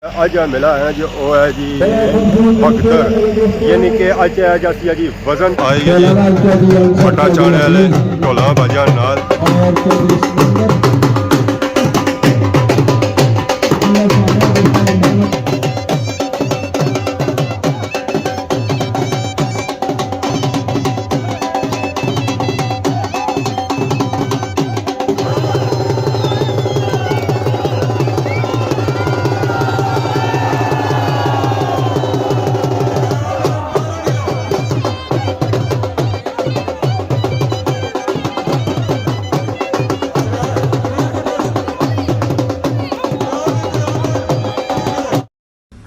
अज मेला है जो वो है जी बख्तर यानी कि अज है जाती है जी वजन आएगी जी फटा चाने वाले ढोला बाजा नाल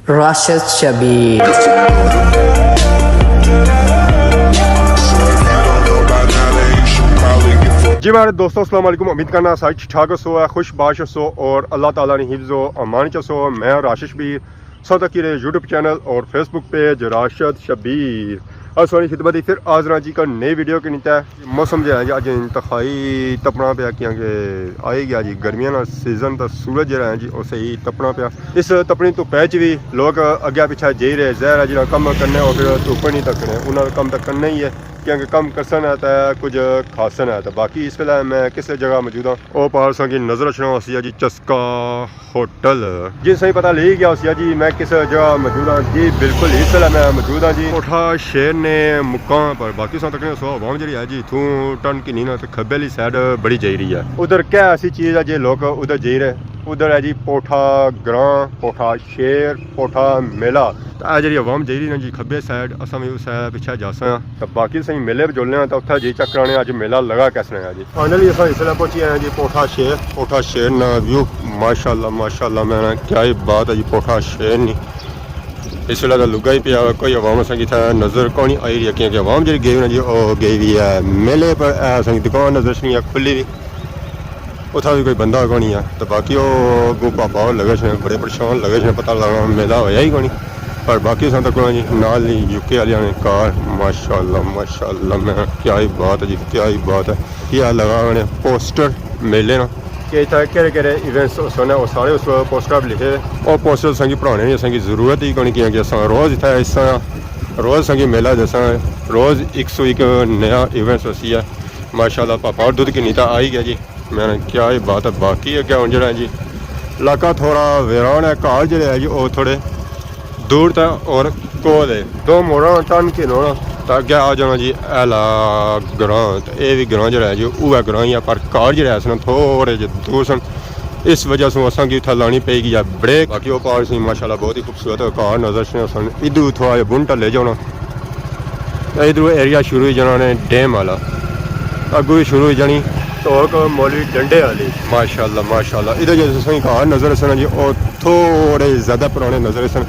Rashid Shabir. जी मेरे दोस्तों अस्सलाम वालेकुम। उम्मीद करना सारी ठीक ठाक सो है, खुश बाश सो और अल्लाह ताला ने हिफ्ज़ो अमान सो। मैं राशिद शबीर सौदा की यूट्यूब चैनल और फेसबुक पेज राशिद शबीर और सोनी खिदमत फिर आजरा जी का नई वीडियो के नीता है। मौसम जो है जी अज इंतहाई तपना पाया क्योंकि आई गया जी गर्मियों का सीजन तो सूरज जो है जी उसे ही तपना पाया। इस तपनी तो पैच भी लोग अगे पिछा जी रहे जहर है जो कम करने और फिर धुप नहीं तकने उन्होंने कम तो करना ही है क्योंकि कम करसन है तो कुछ खासन है। तो बाकी इस वेला मैं किस जगह मौजूद हाँ वह पारसा की नज़र रखना उसी जी चस्का होटल जी सही पता ले गया उसी जी मैं किस जगह मौजूद हाँ जी। बिल्कुल इस वेला मैं मौजूद हाँ जी कोठा शेर ने मुकाम पर। बाकी सौ तक सो आवाम जी है जी थू टन की नहीं ना तो खब्बे वाली साइड बड़ी जा रही है। उधर क्या ऐसी चीज़ है जी लोग उधर जा रहे उधर है जी पोठा ग्रां पोठा शेर पोठा मेला। तो जी आवाम जा रही ना जी खब्बे साइड असा भी उस पिछा जासा। तो बाकी सही मेले पर जुलने तो उत्थे जी चेक कराने अज मेला लगा कैसे है जी। फाइनली अस इसलिए पहुंची आए जी पोठा शेर ना व्यू माशाल्लाह माशाल्लाह मैं क्या ही बात है जी। पोठा शेर नहीं इस वेला तो लुगा ही पिया कोई आवाम असा कि नज़र कौन आई रही है क्योंकि आवाम जी गई ना जी वो गई हुई है मेले पर असा दुकान नज़र नहीं है खुली भी उतना भी कोई बंदा को नहीं है। तो बाकी वो गो पापा लगे छे बड़े परेशान लगे छे पता लगा मेला होया ही कोनी। पर बाकी सन तक जी नाल ही यूके वाले ने कार माशाल्लाह माशाल्लाह मैं क्या ही बात है जी क्या ही बात है। क्या लगा मैंने पोस्टर मेले ना कि केड़े इवेंट्स होने वो सारे उस पोस्टर पर लिखे और पोस्टर संगी पढ़ाने की असेंगी जरूरत ही कोनी क्योंकि अस रोज़ इतना हिस्सा रोज़ संगी मेला जैसा रोज़ 101 नया इवेंट्स होती है माशाल्लाह। पापा और दूध की नीता आई गया जी मैंने क्या ही बात है। बाकी अगर हूँ जो जी इलाका थोड़ा वीरान है घर जो है जी वो थोड़े दूर तक और कोल है दो मोड़ा टन के नोड़ा तो अगे आ जाना जी एला ग्रां। तो यह भी ग्रां जो है जी वह ग्रां ही है पर घर जो है सन थोड़े जे दूर सन इस वजह से असा की इतना लानी पेगी या ब्रेक। बाकी वो पहाड़ से माशाल्लाह बहुत ही खूबसूरत घर नजर सन। इधर थोड़ा बुंटा ले जाना इधर एरिया शुरू हो जाना ने डैम वाला अगू भी शुरू हो जानी तो मौली डंडे वाली माशाल्लाह माशाल्लाह। इधर जैसे सही घर नज़र सन जी और थोड़े ज़्यादा पुराने नज़र सन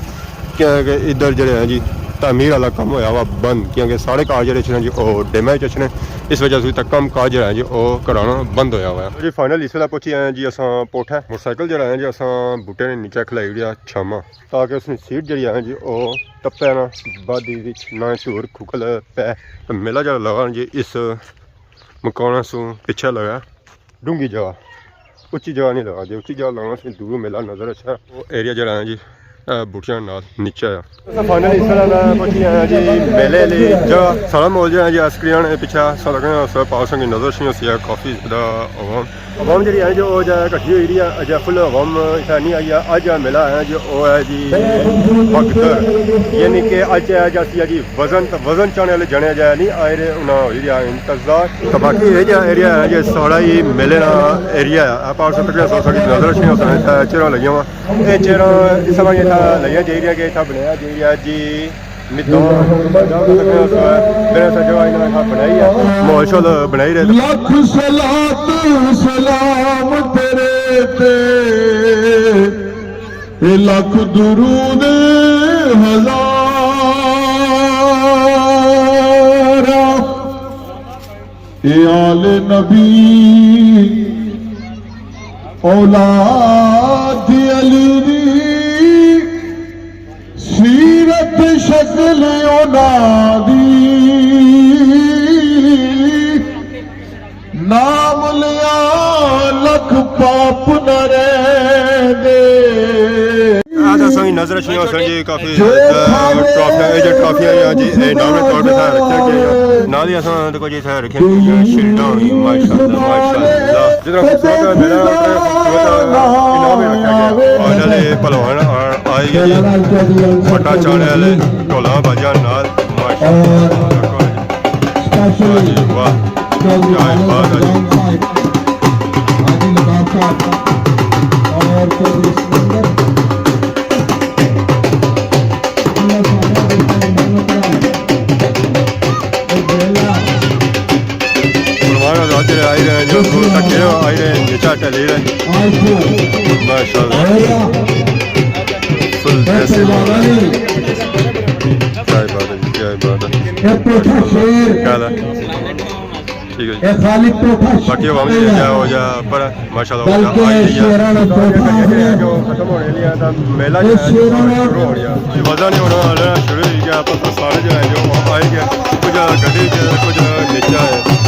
क्योंकि इधर जो है जी तमीर वाला कम होया वा बंद क्योंकि सारे काज जो जी वो डैमेज अच्छे इस वजह से तक कम काज जो है जी वो कराना बंद होया हुआ है जी। फाइनल इस वेला पहुंची आए जी अस पोठा मोटरसाइकिल जो है जी अस बूटे ने नीचे खलाई दिया छामा ताकि उसकी सीट जी है जी वो टप्पे ना बादी ना धूर खुकल पै। तो मेला जो लगा जी इस मकाना सू पिछा लगा डूंगी जगह उच्ची जगह नहीं लगा जी उच्ची जगह लगाना से दूर मेला नज़र अच्छा वो एरिया जो है जी बूटियां नाल नीचे आ। फाइनली इस वेला मैं पहुंची आया जी मेले ले जगह सारा मॉल जो है जी स्क्रीन पिछा सारा पास की नज़र नहीं है काफ़ी ज़्यादा आवाम जी है जो कट्ठी हुई है अज फुल आवाम इतना नहीं आई है। अज मेला है जो वो है जी बख्तर यानी कि अज है जाती है जी वजन चाने वाले जने जाए नहीं आए रहे उन्हें हो रहा इंतजार। तो बाकी ये जो एरिया है जी सारा ही मेले का एरिया है पास नज़र नहीं चेहरा लगी हुआ ये चेहरा इस समय लिया जा रहा कि बनाया जा रहा जी बनाई है माहौल शोल बनाई रहे लख सलाम तेरे ते लख दुरूद हज़ारा आले नबी औलाद अली सीरत शक्ल ओनादी नाम लिया लख पाप न रह दे। ही नजर अच्छी हो जी काफी ट्रॉफियां ये जो ट्रॉफियां हैं जी इनामी तौर पे था रखे गए ना ही असा को जी था रखे शील्डां हुई माशाल्लाह माशाल्लाह जितना खूबसूरत मेरा खूबसूरत इनाम रखा गया और नाले पहलवान आए गए पट्टा चाने वाले ढोला बाजा नाल माशाल्लाह वाह क्या बात है जी और कोई सुंदर आई रहे जो तके आई रहे नीचा टले रहे माशाल्लाह फुल जैसे क्या बात है ठीक है बाकी हम हो जा पर माशाल्लाह जो खत्म होने लिया था मेला जो है शुरू हो गया मज़ा नहीं होना शुरू ही गया पर सारे जो है जो आए गए कुछ गड्डी कुछ नीचा है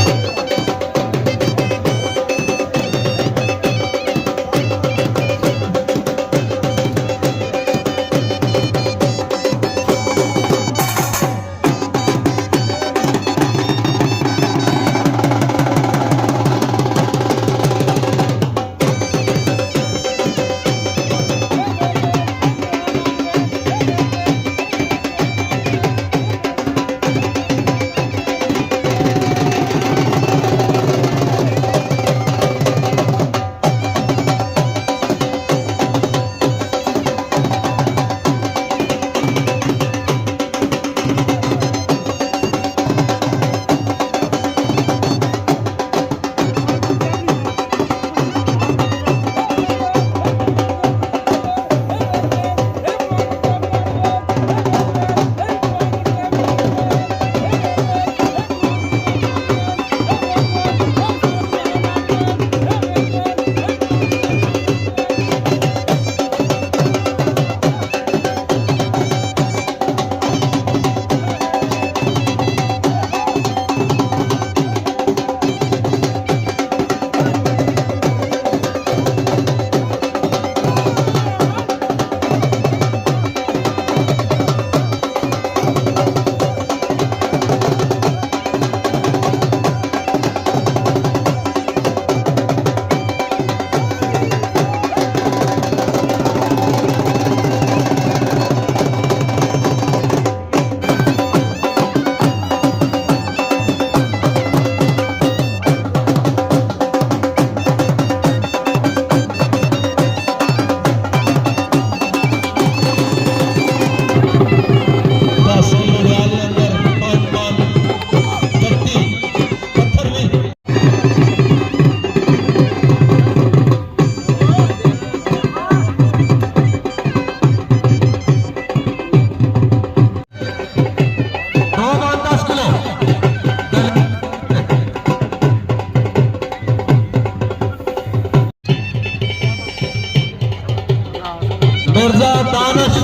मिर्जा दानिश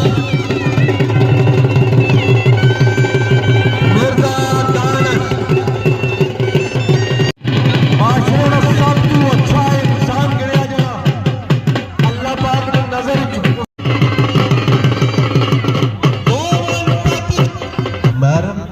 माशूर सब तू अच्छा इंसान गिरिया जा अल्लाह पाक ने नजर मैडम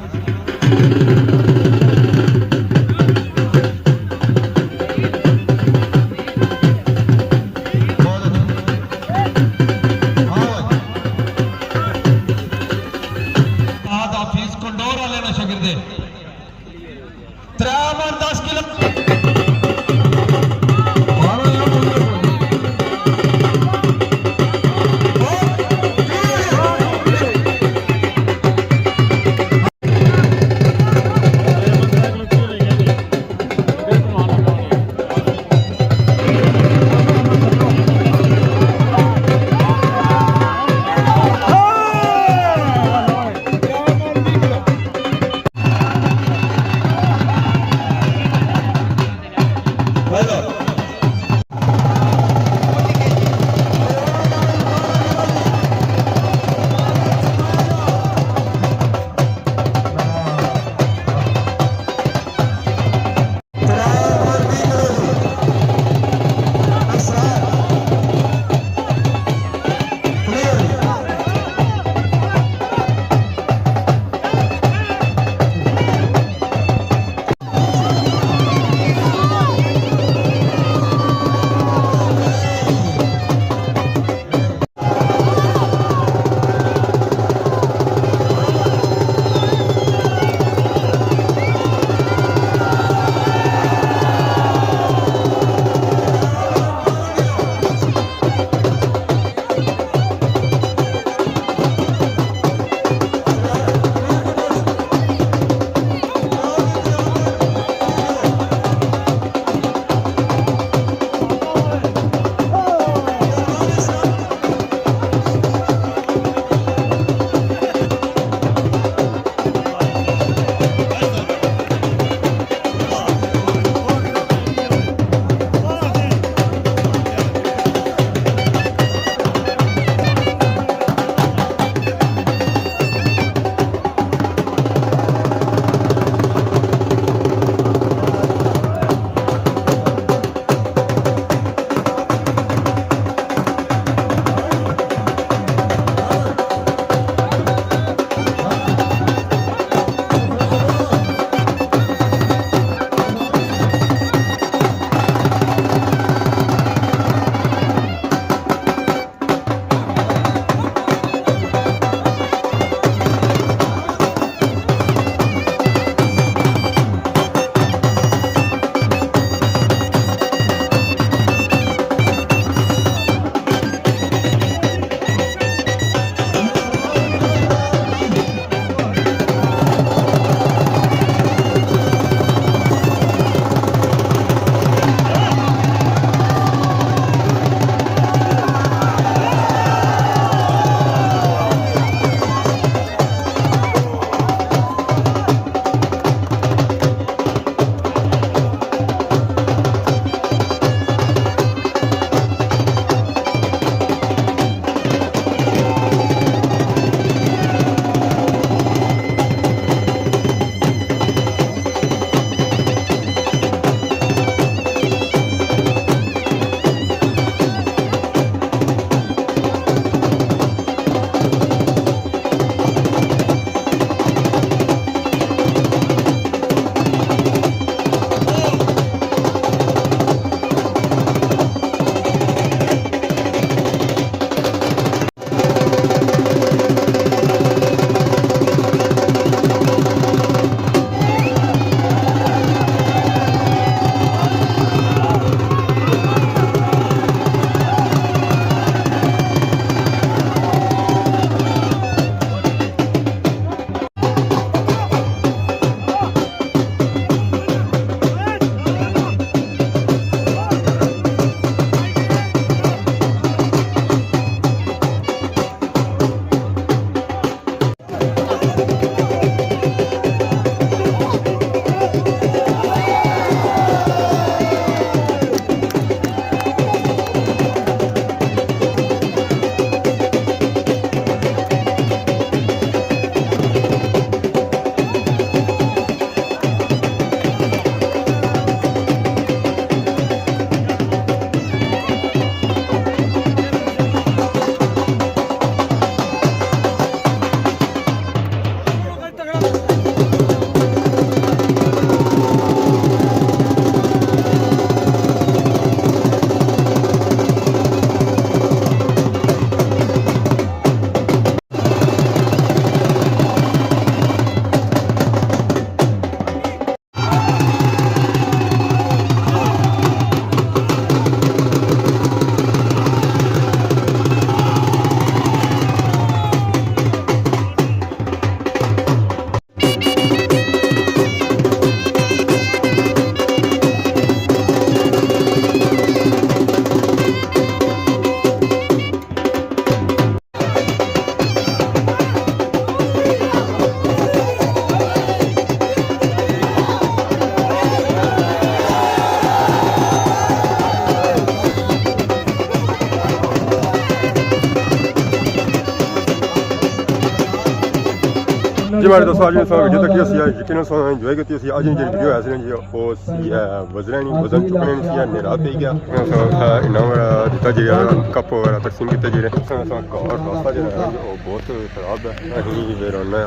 जी हमारे दोस्तों आज सो वीडियो तक सी यकीन सो एंजॉय करती सी आज जी वीडियो ऐसे जी ओ सी वजन चुकने सी निरा पे गया सो इना बड़ा दिता जी कप वगैरह तकसीम किते जी सो और रास्ता जो है वो बहुत खराब है अहीं वेराना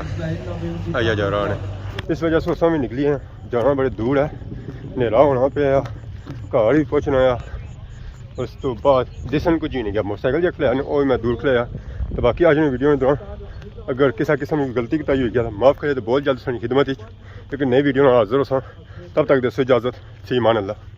आया जा रहा है इस वजह से उस निकली है जाना बड़े दूर है नेरा होना पे घर ही पहुँचना है उस तो बाद दिसन कुछ ही नहीं गया मोटरसाइकिल जो खलाया वो मैं दूर खलाया तो बाकी आज मैं वीडियो में दौरान अगर किसी किस्म की गलती की हुई गया तो माफ़ करे तो बहुत जल्द सारी खिदमत एक नई वीडियो हाजिर हो तब तक दसो इजाज़त सी मान अल्लाह।